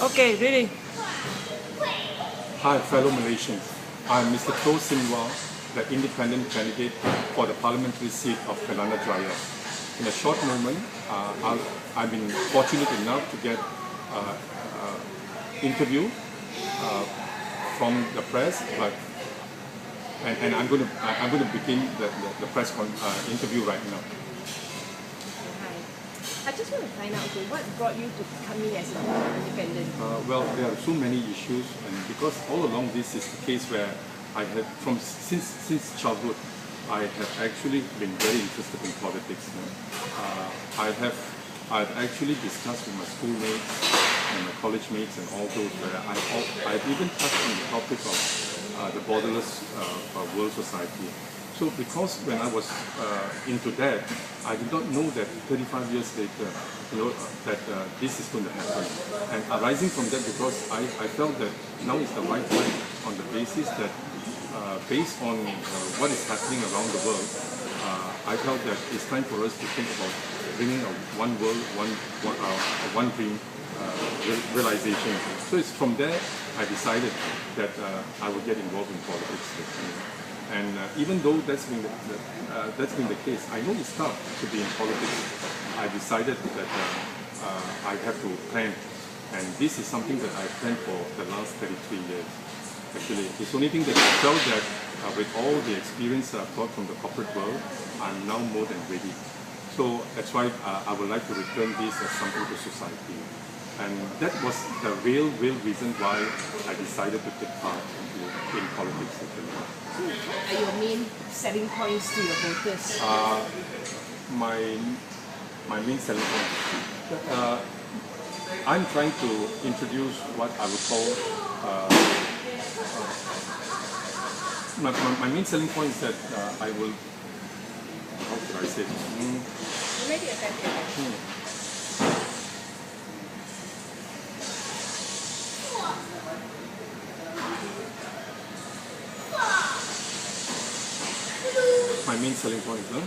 Okay, ready. Hi, fellow Malaysians. I'm Mr. Toh Sin Wah, the independent candidate for the parliamentary seat of Kelana Jaya. In a short moment, I've been fortunate enough to get interview from the press, and I'm going to begin the press interview right now. I just want to find out, okay, what brought you to coming as an independent? Well, there are so many issues, and because all along this is the case where I have, since childhood, I have actually been very interested in politics. I've actually discussed with my schoolmates and my college mates and all those, where I've even touched on the topic of the borderless world society. So because when I was into that, I did not know that 35 years later, that this is going to happen. And arising from that, because I felt that now is the right time, on the basis that based on what is happening around the world, I felt that it's time for us to think about bringing a one world, one dream realization. So it's from there I decided that I would get involved in politics. And even though that's been the case, I know it's tough to be in politics. I decided that I have to plan, and this is something that I've planned for the last 33 years. Actually, it's the only thing that I felt that with all the experience I've got from the corporate world, I'm now more than ready. So that's why I would like to return this as something to society. And that was the real reason why I decided to take part in politics. So what are your main selling points to your voters? My main selling point. I'm trying to introduce what I would call my main selling point is that I will. How should I say it? Maybe a My main selling point, huh?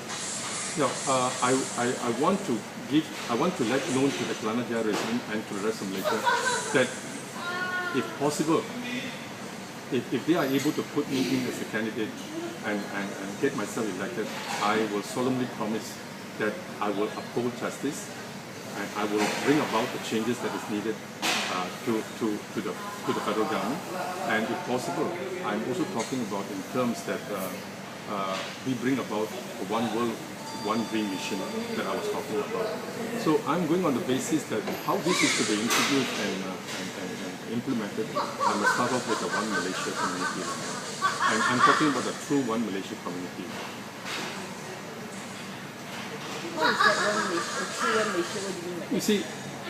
I want to let known to the Kelana Jaya resident and to the rest of Malaysia that if possible, if they are able to put me in as a candidate and get myself elected, I will solemnly promise that I will uphold justice and I will bring about the changes that is needed to the federal government. And if possible, I'm also talking about in terms that we bring about a one world, one dream mission that I was talking about. So I'm going on the basis that how this is to be introduced and implemented, I must start off with the One Malaysia community. And I'm talking about the true One Malaysia community. What is that One Malaysia? The true One Malaysia, what do you mean by that? You see,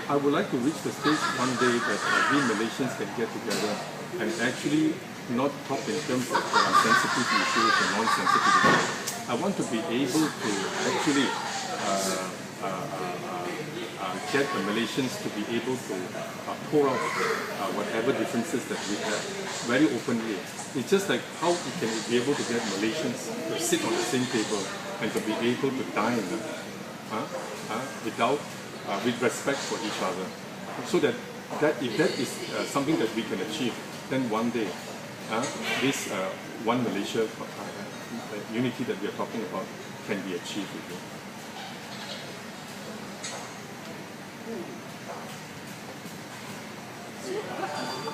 I would like to reach the stage one day that we Malaysians can get together and actually not talk in terms of sensitive issues and non-sensitive issues. I want to be able to actually get the Malaysians to be able to pour out whatever differences that we have very openly. It's just like how we can be able to get Malaysians to sit on the same table and to be able to dine with respect for each other. So that if that is something that we can achieve, then one day this One Malaysia unity that we are talking about can be achieved.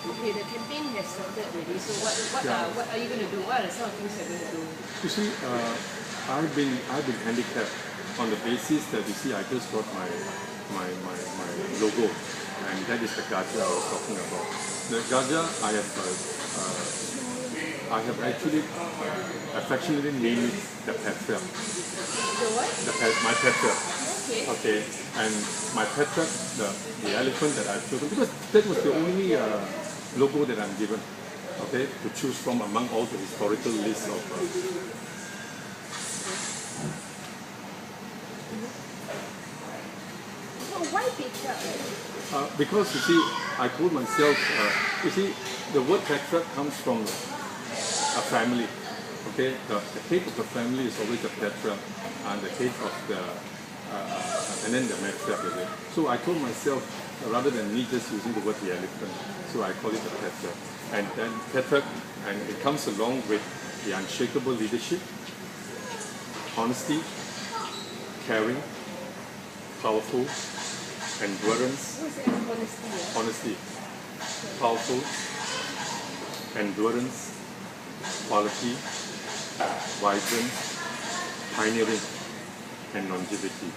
Okay, the campaign has started already. So what are you going to do? What are the sort of things you're going to do? You see, I've been handicapped on the basis that you see I just got my logo, and that is the Gajah I was talking about. The Gajah I have actually affectionately named it the Patriarch. The what? My Patriarch. Okay. Okay, and my Patriarch, the elephant that I've chosen, because that was the only logo that I'm given, okay, to choose from among all the historical lists of. So why patriarch? Because you see, I told myself, you see, the word patriarch comes from a family. Okay, the head of the family is always the patriarch, and the head of the and then the matchup is it. So I told myself, rather than me just using the word the elephant, so I call it the petter. And then petter, and it comes along with the unshakable leadership, honesty, caring, powerful, endurance, honesty, powerful, endurance, quality, vibrant, pioneering, and longevity.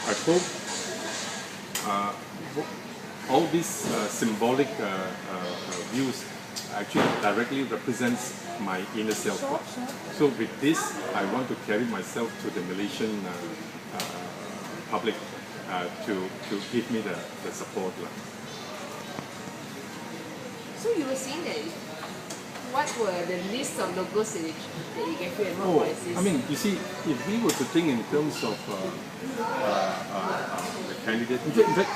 I hope all these symbolic views actually directly represents my inner self. So with this, I want to carry myself to the Malaysian public to give me the support. So you were saying that what were the list of logos that you gave you and what was this? I mean, you see, if we were to think in terms of the candidate, in fact,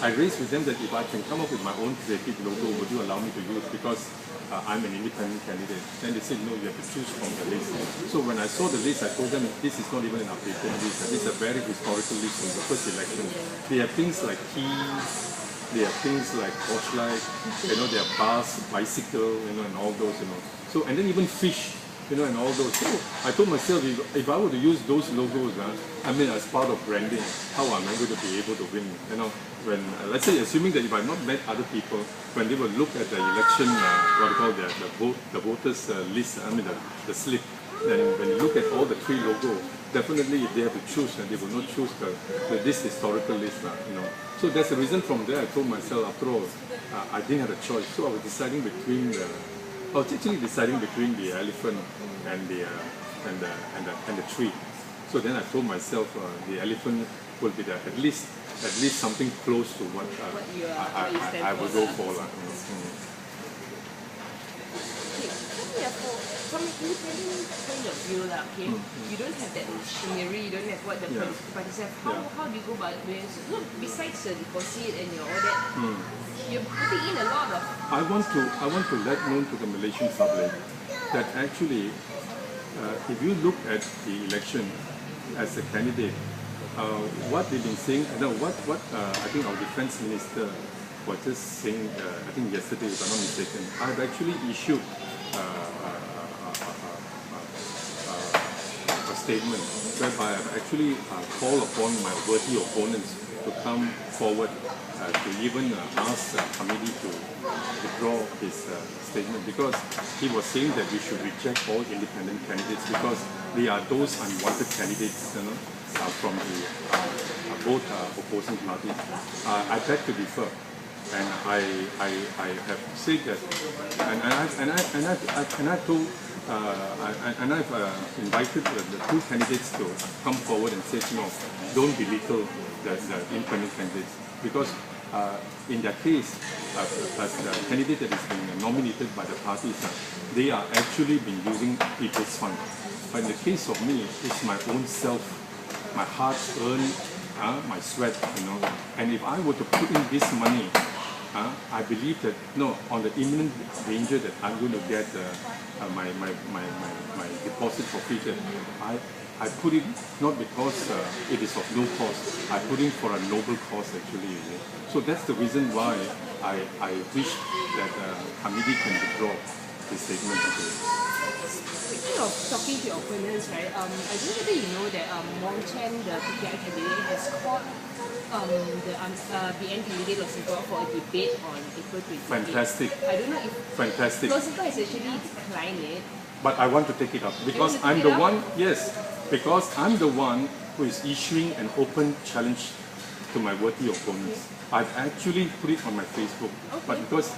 I raised with them that if I can come up with my own creative logo, would you allow me to use? Because I'm an independent candidate. Then they said, no, you have to choose from the list. So when I saw the list, I told them this is not even an updated list. This is a very historical list from the first election. They have things like keys, they have things like torchlight, they have bars, bicycle, and all those, So, and then even fish, and all those. So I told myself, if I were to use those logos, I mean, as part of branding, how am I going to be able to win? When, let's say, assuming that if I've not met other people, when they will look at the election, what we call the voters list, I mean, the slip, then when you look at all the three logos, definitely if they have to choose, they will not choose this historical list, So that's the reason from there I told myself, after all, I didn't have a choice. So I was deciding between the elephant and the tree. So then I told myself the elephant will be at least something close to what I will go for. From an independent point of view, you don't have that machinery, you don't have what the parties have. How do you go about doing it? So, besides the deposit and all that, you're putting in a lot of... I want to let known to the Malaysian public that actually, if you look at the election as a candidate, what they've been saying, I think our defense minister was just saying, I think yesterday, if I'm not mistaken, I've actually issued a statement whereby I've actually called upon my worthy opponents to come forward to even ask the committee to withdraw his statement, because he was saying that we should reject all independent candidates because they are those unwanted candidates from the both opposing parties. I beg to differ. And I have said that, I've invited the two candidates to come forward and say, no, don't belittle the independent candidates, because in their case, as the candidate that is being nominated by the parties, they are actually been using people's funds. But in the case of me, it's my own self, my hard-earned, my sweat, And if I were to put in this money, I believe that on the imminent danger that I'm going to get my deposit forfeited, I put it not because it is of no cost. I put in for a noble cause actually. So that's the reason why I wish that committee can withdraw this statement. Speaking of talking to your opponents, right? I don't know whether you know that Wong Chen, the PKI candidate, has called the BN candidate of Singapore for a debate on April 28th. Fantastic. I don't know if Fantastic. Singapore has actually declined it. But I want to take it up because I'm the one. Yes, because I'm the one who is issuing an open challenge to my worthy opponents. I've actually put it on my Facebook, but because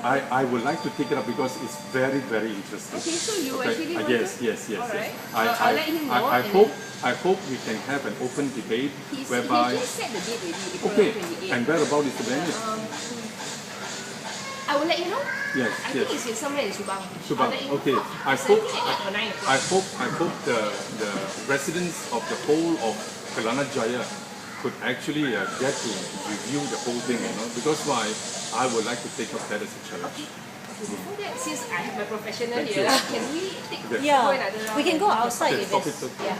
I would like to take it up because it's very, very interesting. Okay, so you actually want yes. All right. I'll let him know. I hope we can have an open debate whereby. He just set the date already, April Okay, 28th. and whereabout is the venue? I will let you know. Yes, I think it's somewhere in Subang. Subang. Okay. I hope the residents of the whole of Kelana Jaya could actually get to review the whole thing, because why? I would like to take up that as a challenge. Okay, before that, since I have my professional Thank here, you. can we take Okay. go another round? We can go outside Okay, if stop it's... it. Yeah.